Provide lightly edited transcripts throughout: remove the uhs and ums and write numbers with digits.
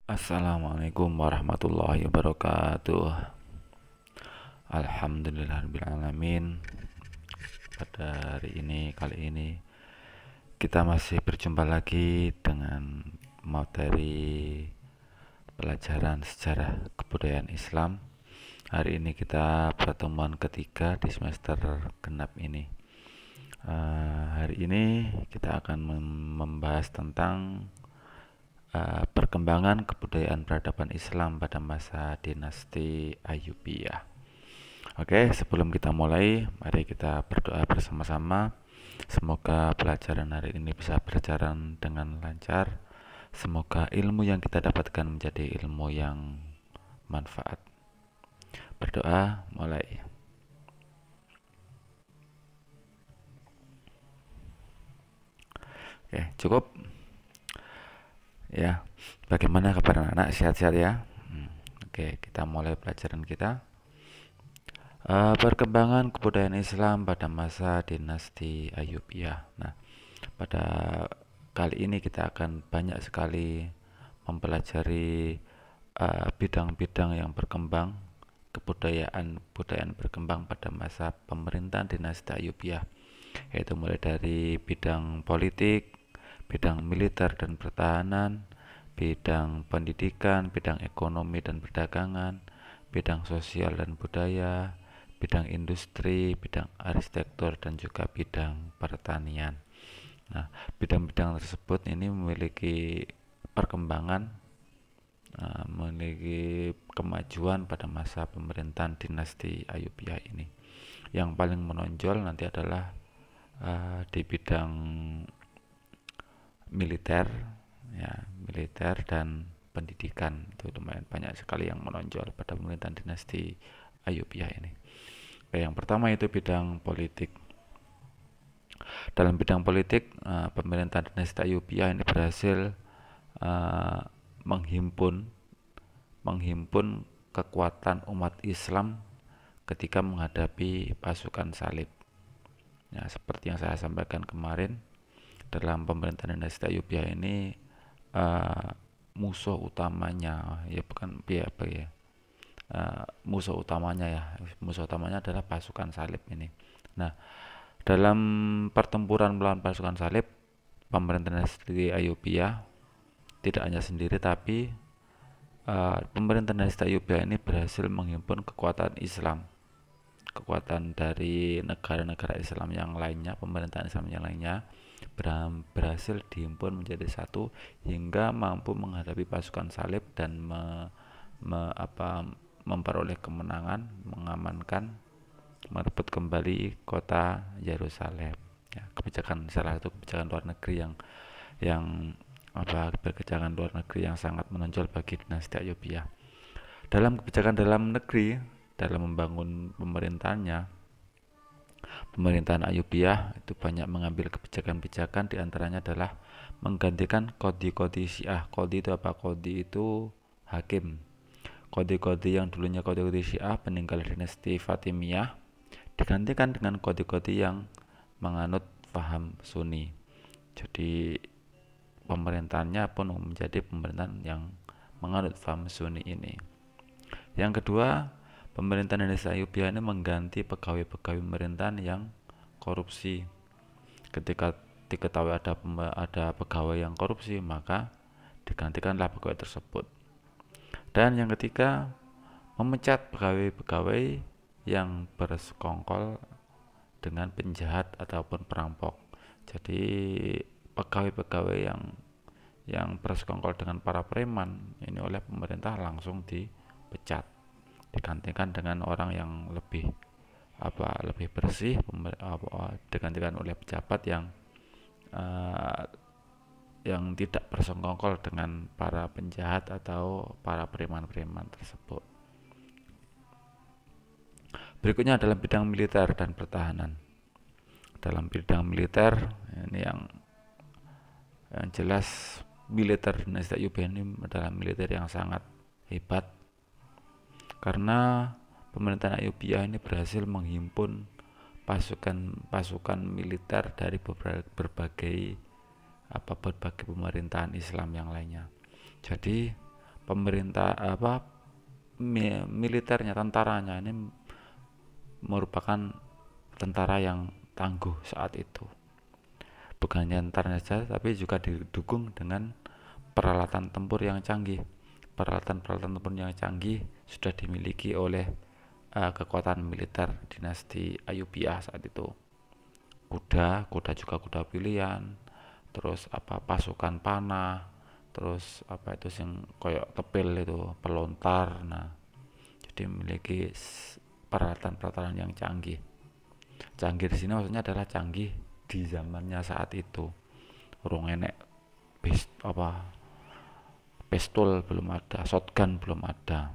Assalamualaikum warahmatullahi wabarakatuh. Alhamdulillahirrahmanirrahim. Pada kali ini kita masih berjumpa lagi dengan materi pelajaran sejarah kebudayaan Islam. Hari ini kita pertemuan ketiga di semester genap ini. Hari ini kita akan membahas tentang perkembangan kebudayaan peradaban Islam pada masa dinasti Ayyubiyah. Oke, sebelum kita mulai, mari kita berdoa bersama-sama. Semoga pelajaran hari ini bisa berjalan dengan lancar. Semoga ilmu yang kita dapatkan menjadi ilmu yang manfaat. Berdoa, mulai. Oke, cukup. Ya, bagaimana kabar anak-anak? Sehat-sehat ya? Oke, kita mulai pelajaran kita. Perkembangan kebudayaan Islam pada masa dinasti Ayyubiyah. Nah, pada kali ini kita akan banyak sekali mempelajari bidang-bidang yang berkembang, kebudayaan berkembang pada masa pemerintahan dinasti Ayyubiyah, yaitu mulai dari bidang politik, bidang militer dan pertahanan, bidang pendidikan, bidang ekonomi dan perdagangan, bidang sosial dan budaya, bidang industri, bidang arsitektur, dan juga bidang pertanian. Nah, bidang-bidang tersebut ini memiliki perkembangan, memiliki kemajuan pada masa pemerintahan dinasti Ayyubiyah ini. Yang paling menonjol nanti adalah di bidang militer, ya, militer dan pendidikan. Itu lumayan banyak sekali yang menonjol pada pemerintahan dinasti Ayyubiyah ini. Oke, yang pertama itu bidang politik. Dalam bidang politik, pemerintahan dinasti Ayyubiyah ini berhasil menghimpun kekuatan umat Islam ketika menghadapi pasukan salib. Ya, seperti yang saya sampaikan kemarin, dalam pemerintahan dinasti Ayyubiyah ini musuh utamanya ya bukan apa ya, musuh utamanya adalah pasukan salib ini. Nah, dalam pertempuran melawan pasukan salib, pemerintahan dinasti Ayyubiyah tidak hanya sendiri, tapi pemerintahan dinasti Ayyubiyah ini berhasil menghimpun kekuatan Islam, kekuatan dari negara-negara Islam yang lainnya, pemerintahan Islam yang lainnya berhasil dihimpun menjadi satu hingga mampu menghadapi pasukan salib dan memperoleh kemenangan, mengamankan, merebut kembali kota Yerusalem. Ya, salah satu kebijakan luar negeri yang kebijakan luar negeri yang sangat menonjol bagi dinasti Ayyubiyah. Dalam kebijakan dalam negeri, dalam membangun pemerintahan Ayyubiyah itu banyak mengambil kebijakan-kebijakan, diantaranya adalah menggantikan kodi-kodi Syiah. Kodi itu apa? Kodi itu hakim. Kodi-kodi yang dulunya kodi-kodi Syiah peninggalan dinasti Fatimiyah digantikan dengan kodi-kodi yang menganut paham Sunni. Jadi pemerintahannya pun menjadi pemerintahan yang menganut paham Sunni ini. Yang kedua, pemerintahan Indonesia Ayyubiyah ini mengganti pegawai-pegawai pemerintahan yang korupsi. Ketika diketahui ada pegawai yang korupsi, maka digantikanlah pegawai tersebut. Dan yang ketiga, memecat pegawai-pegawai yang bersekongkol dengan penjahat ataupun perampok. Jadi pegawai-pegawai yang bersekongkol dengan para preman ini oleh pemerintah langsung dipecat, digantikan dengan orang yang lebih bersih, digantikan oleh pejabat yang tidak bersengkongkol dengan para penjahat atau para preman-preman tersebut. Berikutnya adalah bidang militer dan pertahanan. Dalam bidang militer ini yang jelas, militer dinasti Ayyubiyah ini adalah militer yang sangat hebat karena pemerintahan Ayyubiyah ini berhasil menghimpun pasukan militer dari berbagai pemerintahan Islam yang lainnya. Jadi pemerintah militernya, tentaranya ini merupakan tentara yang tangguh saat itu. Bukan hanya tentara saja, tapi juga didukung dengan peralatan tempur yang canggih. Peralatan-peralatan tempur yang canggih sudah dimiliki oleh kekuatan militer dinasti Ayyubiyah saat itu. Kuda juga kuda pilihan, terus pasukan panah, terus itu sing koyok tepil itu pelontar. Nah, jadi memiliki peralatan-peralatan yang canggih. Canggih di sini maksudnya adalah canggih di zamannya saat itu. Urung enek pistol belum ada, shotgun belum ada.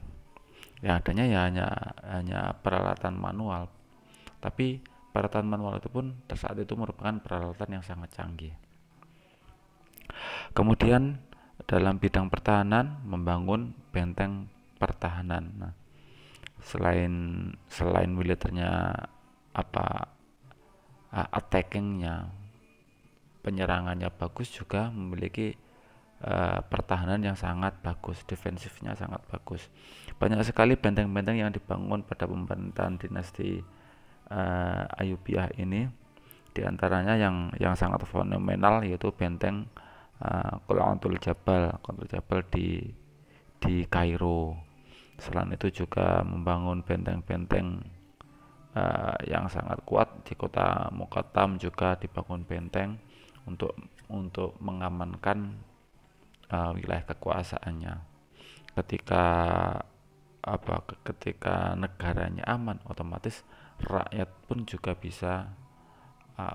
Yang adanya ya hanya peralatan manual. Tapi peralatan manual itu pun saat itu merupakan peralatan yang sangat canggih. Kemudian dalam bidang pertahanan membangun benteng pertahanan. Nah, selain militernya attackingnya, penyerangannya bagus, juga memiliki pertahanan yang sangat bagus, defensifnya sangat bagus. Banyak sekali benteng-benteng yang dibangun pada pemerintahan dinasti Ayyubiyah ini. Di antaranya yang sangat fenomenal yaitu benteng Qal'atul Jabal di Kairo. Selain itu juga membangun benteng-benteng yang sangat kuat di kota Muqattam, juga dibangun benteng untuk mengamankan wilayah kekuasaannya. Ketika ketika negaranya aman, otomatis rakyat pun juga bisa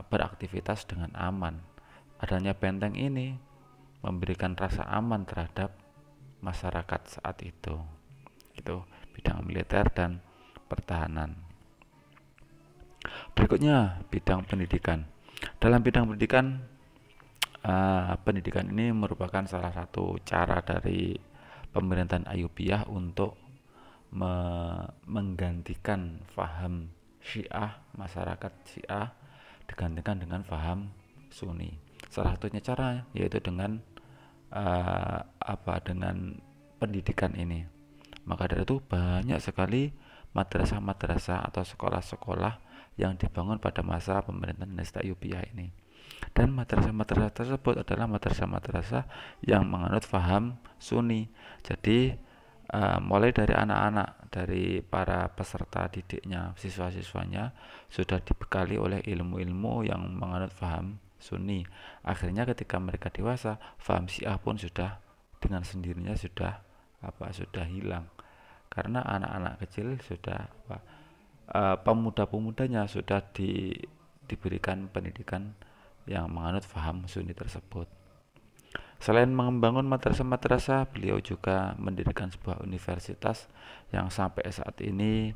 beraktivitas dengan aman. Adanya benteng ini memberikan rasa aman terhadap masyarakat saat itu. Itu bidang militer dan pertahanan. Berikutnya bidang pendidikan. Dalam bidang pendidikan, pendidikan ini merupakan salah satu cara dari pemerintahan Ayyubiyah untuk menggantikan faham Syiah, masyarakat Syiah digantikan dengan faham Sunni. Salah satunya cara yaitu dengan dengan pendidikan ini. Maka dari itu banyak sekali madrasah-madrasah atau sekolah-sekolah yang dibangun pada masa pemerintahan dinasti Ayyubiyah ini. Dan madrasah-madrasah tersebut adalah madrasah-madrasah yang menganut faham Sunni. Jadi mulai dari anak-anak, dari para peserta didiknya, siswa-siswanya sudah dibekali oleh ilmu-ilmu yang menganut faham Sunni. Akhirnya ketika mereka dewasa, faham Syiah pun sudah dengan sendirinya sudah hilang, karena anak-anak kecil sudah pemuda-pemudanya sudah diberikan pendidikan yang menganut faham Sunni tersebut. Selain membangun madrasah-madrasah, beliau juga mendirikan sebuah universitas yang sampai saat ini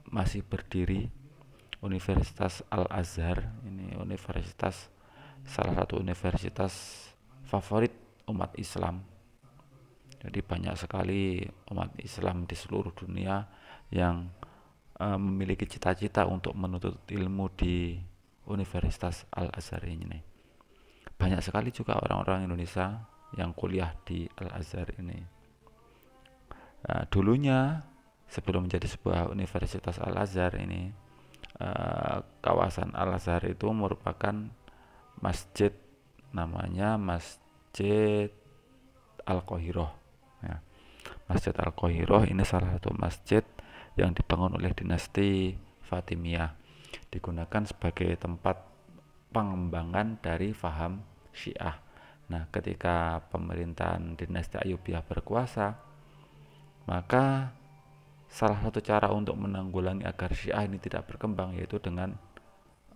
masih berdiri, Universitas Al-Azhar. Ini salah satu universitas favorit umat Islam. Jadi banyak sekali umat Islam di seluruh dunia yang memiliki cita-cita untuk menuntut ilmu di Universitas Al-Azhar ini. Banyak sekali juga orang-orang Indonesia yang kuliah di Al-Azhar ini. Dulunya sebelum menjadi sebuah Universitas Al-Azhar ini, kawasan Al-Azhar itu merupakan masjid, namanya Masjid Al-Qahiroh. Ya. Masjid Al-Qahiroh ini salah satu masjid yang dibangun oleh dinasti Fatimiyah, digunakan sebagai tempat pengembangan dari faham Syiah. Nah, ketika pemerintahan dinasti Ayyubiyah berkuasa, maka salah satu cara untuk menanggulangi agar Syiah ini tidak berkembang yaitu dengan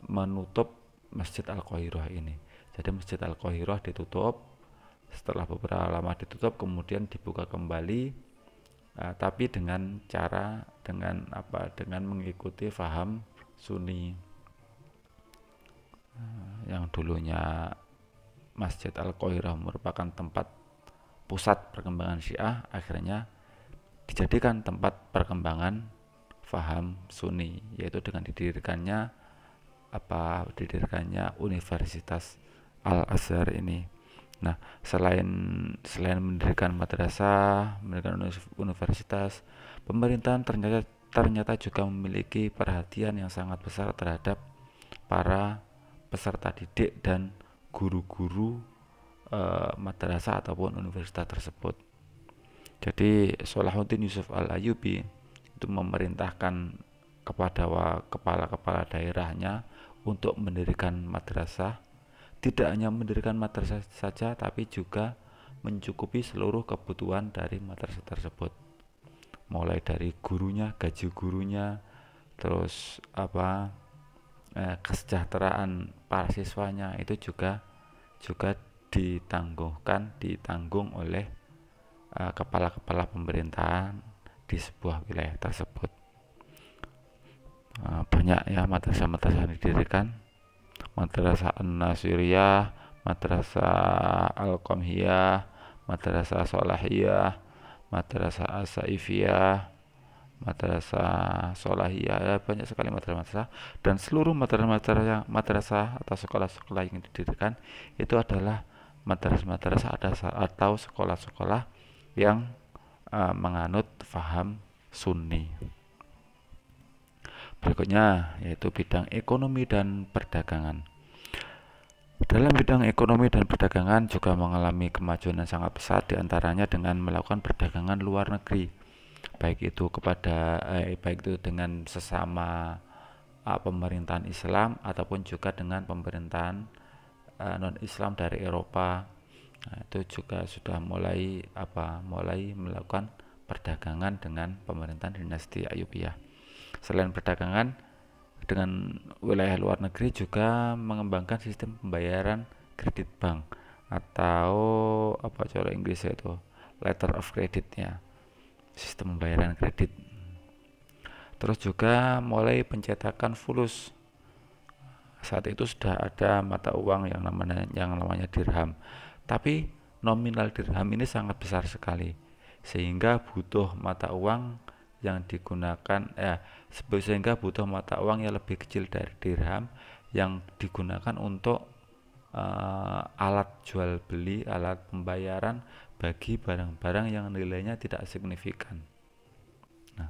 menutup Masjid Al-Qahiroh ini. Jadi Masjid Al-Qahiroh ditutup, setelah beberapa lama ditutup kemudian dibuka kembali, tapi dengan mengikuti faham Sunni. Yang dulunya Masjid Al-Qahiroh merupakan tempat pusat perkembangan Syiah, akhirnya dijadikan tempat perkembangan faham Sunni, yaitu dengan didirikannya Universitas Al-Azhar ini. Nah, selain selain mendirikan madrasah, mendirikan universitas, pemerintahan ternyata juga memiliki perhatian yang sangat besar terhadap para peserta didik dan guru-guru madrasah ataupun universitas tersebut. Jadi Salahuddin Yusuf Al-Ayyubi itu memerintahkan kepada kepala-kepala daerahnya untuk mendirikan madrasah. Tidak hanya mendirikan madrasah saja, tapi juga mencukupi seluruh kebutuhan dari madrasah tersebut. Mulai dari gurunya, gaji gurunya, terus kesejahteraan para siswanya itu juga ditanggung oleh kepala-kepala pemerintahan di sebuah wilayah tersebut. Banyak ya madrasah-madrasah yang didirikan, madrasah An-Nasiriyah, madrasah Al-Qamhiyah, madrasah Solahiyah, madrasah As-Saifiyah, madrasah Solahiyah, ya, banyak sekali madrasah-madrasah, dan seluruh madrasah atau sekolah-sekolah yang didirikan itu adalah madrasah-madrasah atau sekolah-sekolah yang menganut faham Sunni. Berikutnya yaitu bidang ekonomi dan perdagangan. Dalam bidang ekonomi dan perdagangan juga mengalami kemajuan yang sangat pesat, diantaranya dengan melakukan perdagangan luar negeri, baik itu dengan sesama pemerintahan Islam ataupun juga dengan pemerintahan non Islam dari Eropa. Nah, itu juga sudah mulai melakukan perdagangan dengan pemerintahan dinasti Ayyubiyah. Selain perdagangan dengan wilayah luar negeri, juga mengembangkan sistem pembayaran kredit bank atau apa cara Inggrisnya itu letter of creditnya, sistem pembayaran kredit. Terus juga mulai pencetakan fulus. Saat itu sudah ada mata uang yang namanya dirham, tapi nominal dirham ini sangat besar sekali, sehingga butuh mata uang yang digunakan sehingga butuh mata uang yang lebih kecil dari dirham yang digunakan untuk alat jual beli, alat pembayaran bagi barang-barang yang nilainya tidak signifikan. Nah,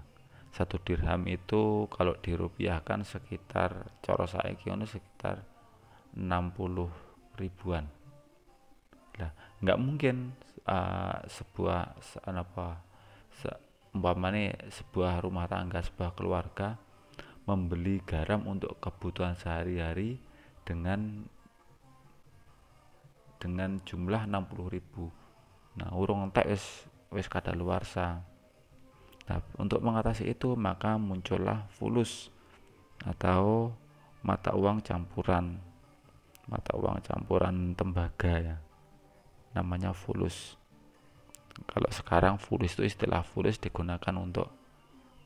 satu dirham itu kalau dirupiahkan sekitar coro saiki sekitar 60 ribuan. Lah, nggak mungkin sebuah apa umpamanya sebuah rumah tangga, sebuah keluarga membeli garam untuk kebutuhan sehari-hari dengan jumlah 60.000. Nah, urung entek wis kadaluarsa. Nah, untuk mengatasi itu maka muncullah fulus atau mata uang campuran tembaga ya. Namanya fulus. Kalau sekarang fulus itu istilah fulus digunakan untuk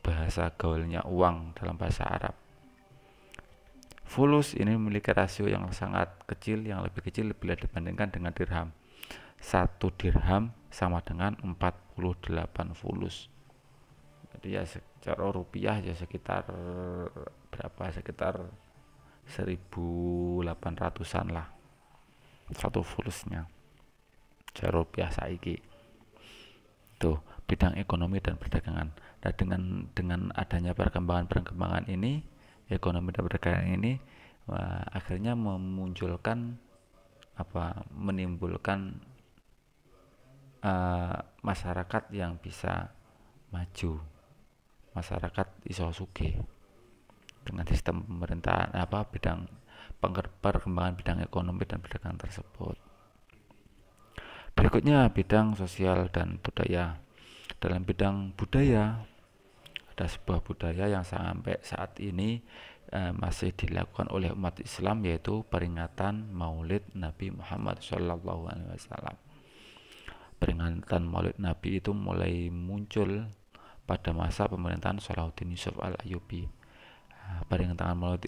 bahasa gaulnya uang dalam bahasa Arab. Fulus ini memiliki rasio yang sangat kecil, yang lebih kecil bila dibandingkan dengan dirham. 1 dirham sama dengan 48 fulus. Jadi ya secara rupiah ya sekitar berapa? Sekitar 1.800-an lah satu fulusnya. Secara rupiah saiki. Tuh, bidang ekonomi dan perdagangan. Nah, dengan adanya perkembangan ini, ekonomi dan perdagangan ini akhirnya menimbulkan masyarakat yang bisa maju, masyarakat iso sugih dengan sistem pemerintahan bidang perkembangan bidang ekonomi dan perdagangan tersebut. Berikutnya bidang sosial dan budaya. Dalam bidang budaya ada sebuah budaya yang sampai saat ini masih dilakukan oleh umat Islam, yaitu peringatan Maulid Nabi Muhammad SAW. Peringatan Maulid Nabi itu mulai muncul pada masa pemerintahan Salahuddin Yusuf Al-Ayyubi. Peringatan Maulid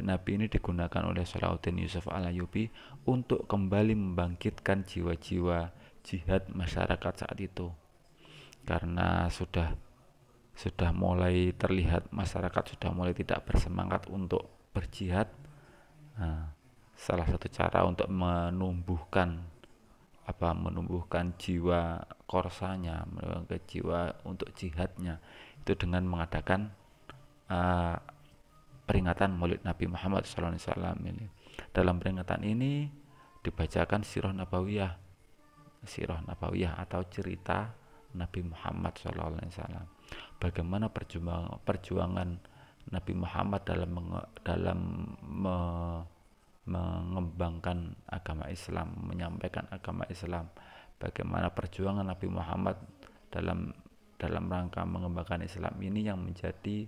Nabi ini digunakan oleh Salahuddin Yusuf Al-Ayyubi untuk kembali membangkitkan jiwa-jiwa jihad masyarakat saat itu, karena sudah mulai terlihat masyarakat sudah mulai tidak bersemangat untuk berjihad. Nah, salah satu cara untuk menumbuhkan jiwa korsanya, menumbuhkan jiwa untuk jihadnya itu dengan mengadakan uh, peringatan Maulid Nabi Muhammad SAW ini. Dalam peringatan ini dibacakan sirah nabawiyah atau cerita Nabi Muhammad SAW. Bagaimana perjuangan Nabi Muhammad dalam mengembangkan agama Islam, menyampaikan agama Islam. Bagaimana perjuangan Nabi Muhammad dalam dalam rangka mengembangkan Islam ini yang menjadi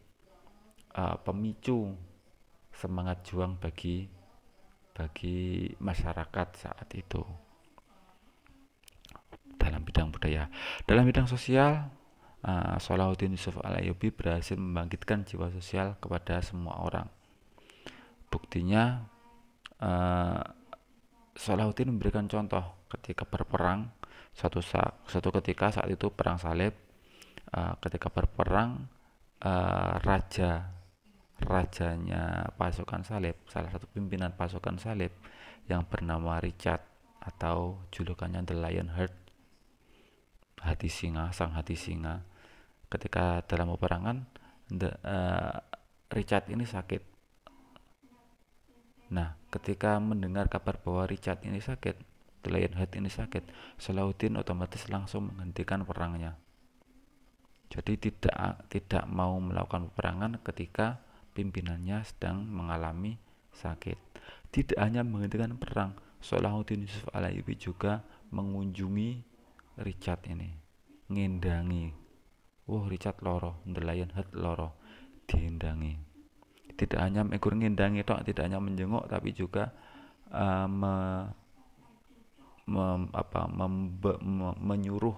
pemicu semangat juang bagi masyarakat saat itu. Dalam bidang budaya, dalam bidang sosial, Salahuddin Yusuf Al-Ayyubi berhasil membangkitkan jiwa sosial kepada semua orang. Buktinya, Salahuddin memberikan contoh ketika berperang. Suatu ketika saat itu perang salib, ketika berperang, rajanya pasukan salib, salah satu pimpinan pasukan salib yang bernama Richard atau julukannya The Lionheart, sang hati singa. Ketika dalam peperangan, Richard ini sakit. Nah, ketika mendengar kabar bahwa Richard ini sakit, The Lionheart ini sakit, Salahuddin otomatis langsung menghentikan perangnya. Jadi tidak mau melakukan peperangan ketika pimpinannya sedang mengalami sakit. Tidak hanya menghentikan perang, Salahuddin Yusuf Al-Ayyubi juga mengunjungi Richard ini, ngendangi. Richard loro, The Lionheart loro, dihendangi. Tidak hanya mengukur ngendangi tok, tidak hanya menjenguk, tapi juga menyuruh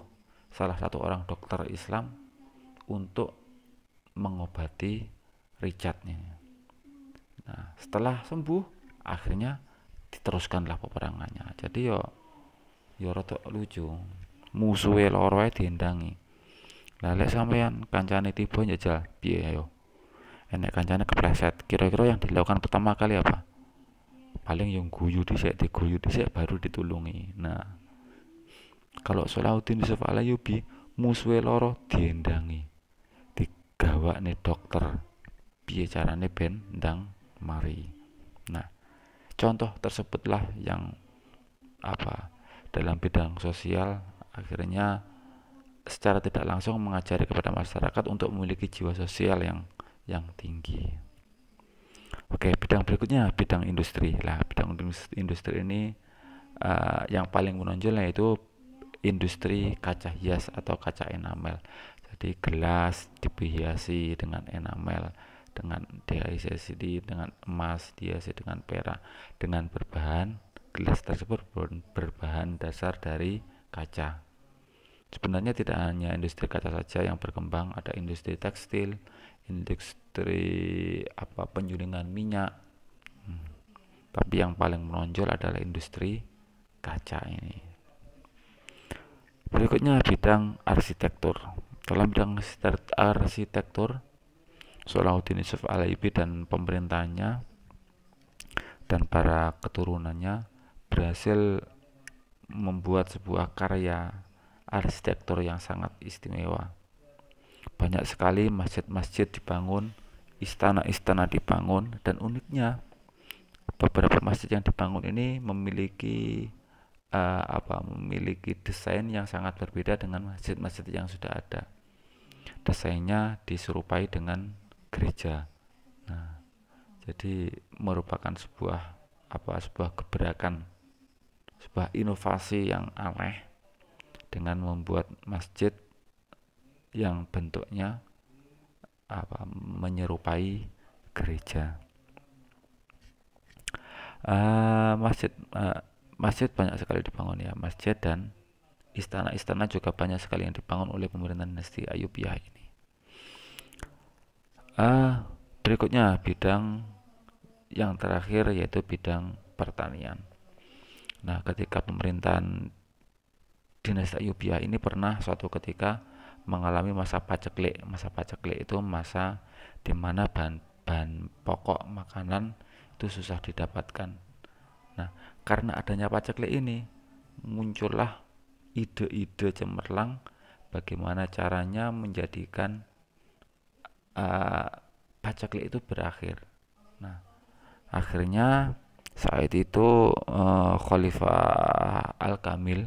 salah satu orang dokter Islam untuk mengobati Richard ini. Nah, setelah sembuh, akhirnya diteruskanlah peperangannya. Jadi yo rada lucu. Musuhe loro ae dihendangi. Lah lek sampean kancane tiba njajal piye yo? Enek kancane kepleset. Kira-kira yang dilakukan pertama kali apa? Paling yang diguyur dhisik baru ditulungi. Nah, kalau Salahuddin Yusuf Al-Ayyubi musuhe loro dihendangi. Digawakne dokter. Piye carane ben ndang mari. Nah, contoh tersebutlah yang dalam bidang sosial akhirnya secara tidak langsung mengajari kepada masyarakat untuk memiliki jiwa sosial yang tinggi. Oke, bidang berikutnya bidang industri. Lah, bidang industri ini yang paling menonjol yaitu industri kaca hias atau kaca enamel. Jadi gelas dihiasi dengan enamel, dengan dihiasi dengan emas, dihiasi dengan perak, dengan gelas tersebut berbahan dasar dari kaca. Sebenarnya tidak hanya industri kaca saja yang berkembang, ada industri tekstil, industri penyulingan minyak. Tapi yang paling menonjol adalah industri kaca ini. Berikutnya bidang arsitektur. Dalam bidang arsitektur, Salahuddin Yusuf Al-Ayyubi dan pemerintahnya dan para keturunannya berhasil membuat sebuah karya arsitektur yang sangat istimewa. Banyak sekali masjid-masjid dibangun, istana-istana dibangun, dan uniknya beberapa masjid yang dibangun ini memiliki desain yang sangat berbeda dengan masjid-masjid yang sudah ada. Desainnya diserupai dengan gereja. Nah, jadi merupakan sebuah gebrakan, sebuah inovasi yang aneh dengan membuat masjid yang bentuknya menyerupai gereja. Masjid banyak sekali dibangun ya, masjid dan istana-istana juga banyak sekali yang dibangun oleh pemerintahan dinasti Ayyubiyah ini. Berikutnya bidang yang terakhir yaitu bidang pertanian. Nah, ketika pemerintahan dinasti Ayyubiyah ini pernah suatu ketika mengalami masa paceklik. Masa paceklik itu masa di mana bahan pokok makanan itu susah didapatkan. Nah, karena adanya paceklik ini muncullah ide-ide cemerlang bagaimana caranya menjadikan uh, paceklik itu berakhir. Nah, akhirnya saat itu Khalifah Al-Kamil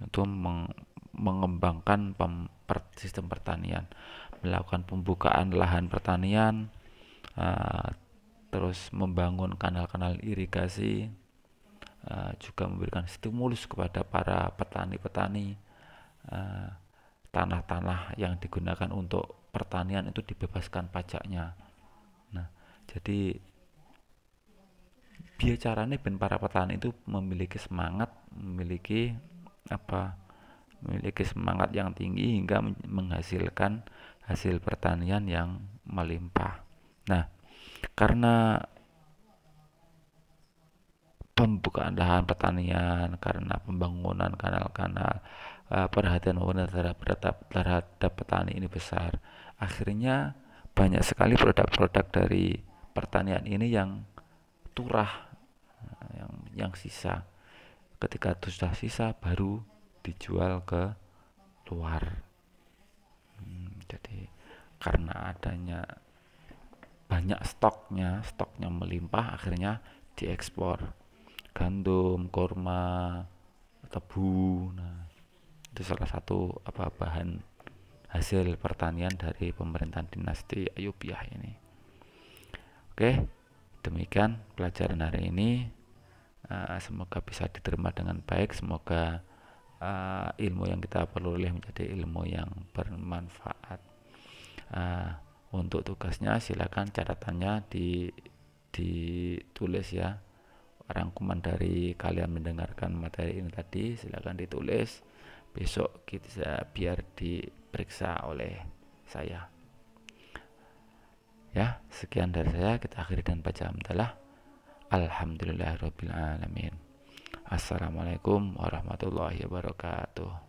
itu mengembangkan sistem pertanian, melakukan pembukaan lahan pertanian, uh, terus membangun kanal-kanal irigasi, juga memberikan stimulus kepada para petani-petani. uh, Tanah-tanah yang digunakan untuk pertanian itu dibebaskan pajaknya. Nah, jadi biar caranya ben para petani itu memiliki semangat, apa memiliki semangat yang tinggi hingga menghasilkan hasil pertanian yang melimpah. Nah, karena pembukaan lahan pertanian, karena pembangunan kanal-kanal, perhatian pemerintah terhadap petani ini besar, akhirnya banyak sekali produk-produk dari pertanian ini yang turah, yang sisa. Ketika itu sudah sisa, baru dijual ke luar. Jadi karena adanya banyak stoknya melimpah, akhirnya diekspor gandum, kurma, tebu. Nah, itu salah satu bahan hasil pertanian dari pemerintahan dinasti Ayyubiyah ini. Oke, demikian pelajaran hari ini. Semoga bisa diterima dengan baik. Semoga ilmu yang kita peroleh menjadi ilmu yang bermanfaat. Untuk tugasnya silakan catatannya ditulis ya. Rangkuman dari kalian mendengarkan materi ini tadi silakan ditulis. Besok kita biar diperiksa oleh saya. Ya, sekian dari saya. Kita akhiri dengan baca hamdalah. Alhamdulillahirabbil alamin. Assalamualaikum warahmatullahi wabarakatuh.